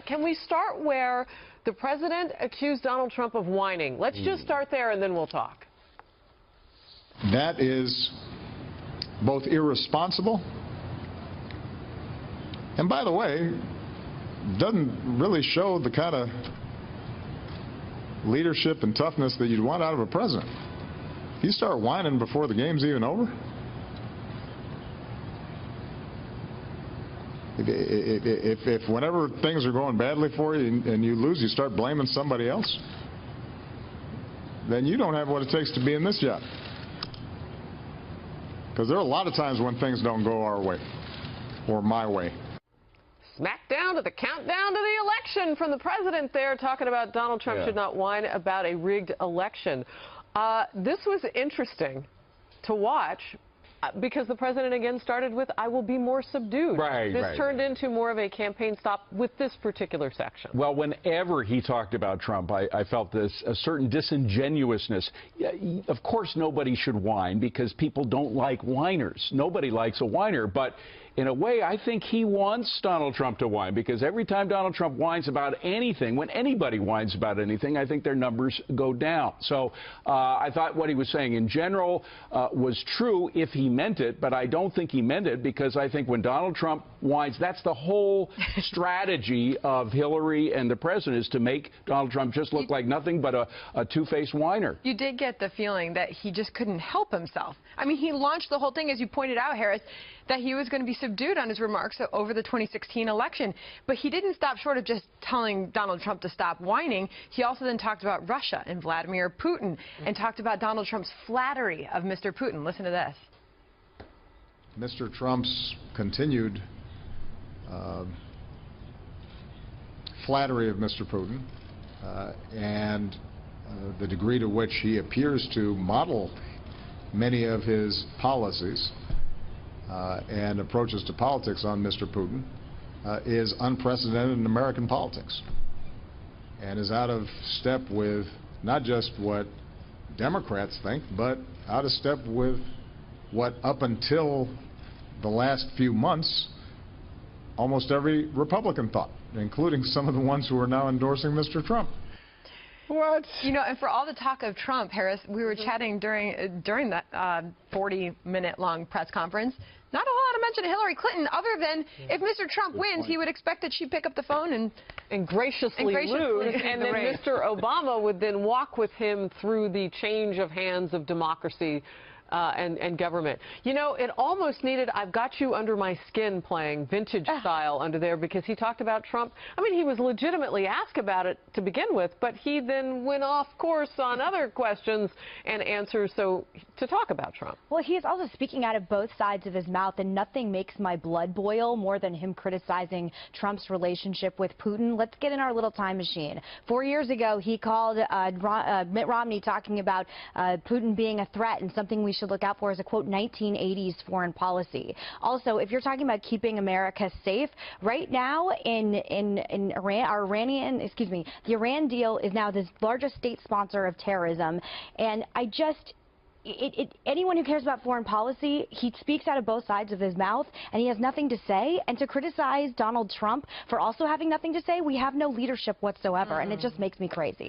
Can we start where the president accused Donald Trump of whining? Let's just start there and then we'll talk. That is both irresponsible and, by the way, doesn't really show the kind of leadership and toughness that you'd want out of a president. If you start whining before the game's even over, if whenever things are going badly for you and you lose, you start blaming somebody else, then you don't have what it takes to be in this job. Because there are a lot of times when things don't go our way or my way. Smack down to the countdown to the election from the president there, talking about Donald Trump should not whine about a rigged election. This was interesting to watch because the president again started with, "I will be more subdued." This turned into more of a campaign stop with this particular section. Well, whenever he talked about Trump, I felt a certain disingenuousness. Of course, nobody should whine because people don't like whiners. Nobody likes a whiner, but in a way, I think he wants Donald Trump to whine, because every time Donald Trump whines about anything, when anybody whines about anything, I think their numbers go down. So I thought what he was saying in general was true if he meant it, but I don't think he meant it, because I think when Donald Trump whines, that's the whole strategy of Hillary and the president, is to make Donald Trump just look like nothing but a two-faced whiner. You did get the feeling that he just couldn't help himself. I mean, he launched the whole thing, as you pointed out, Harris, that he was going to be subdued on his remarks over the 2016 election. But he didn't stop short of just telling Donald Trump to stop whining. He also then talked about Russia and Vladimir Putin and talked about Donald Trump's flattery of Mr. Putin. Listen to this. Mr. Trump's continued flattery of Mr. Putin and the degree to which he appears to model many of his policies and approaches to politics on Mr. Putin is unprecedented in American politics, and is out of step with not just what Democrats think, but out of step with what, up until the last few months, almost every Republican thought, including some of the ones who are now endorsing Mr. Trump. What? You know, and for all the talk of Trump, Harris, we were chatting during that 40-minute long press conference. Not a whole lot of mention of Hillary Clinton, other than if Mr. Trump wins, he would expect that she'd pick up the phone and graciously lose. And then Mr. Obama would then walk with him through the change of hands of democracy and government. You know, it almost needed "I've Got You Under My Skin" playing vintage style under there, because he talked about Trump. I mean, he was legitimately asked about it to begin with, but he then went off course on other questions and answers to talk about Trump. Well, he is also speaking out of both sides of his mouth, and nothing makes my blood boil more than him criticizing Trump's relationship with Putin. Let's get in our little time machine. 4 years ago, he called Mitt Romney talking about Putin being a threat and something we should look out for as a, quote, 1980s foreign policy. Also, if you're talking about keeping America safe, right now in Iran, the Iran deal is now the largest state sponsor of terrorism, and anyone who cares about foreign policy, he speaks out of both sides of his mouth, and he has nothing to say. And to criticize Donald Trump for also having nothing to say, we have no leadership whatsoever, and it just makes me crazy.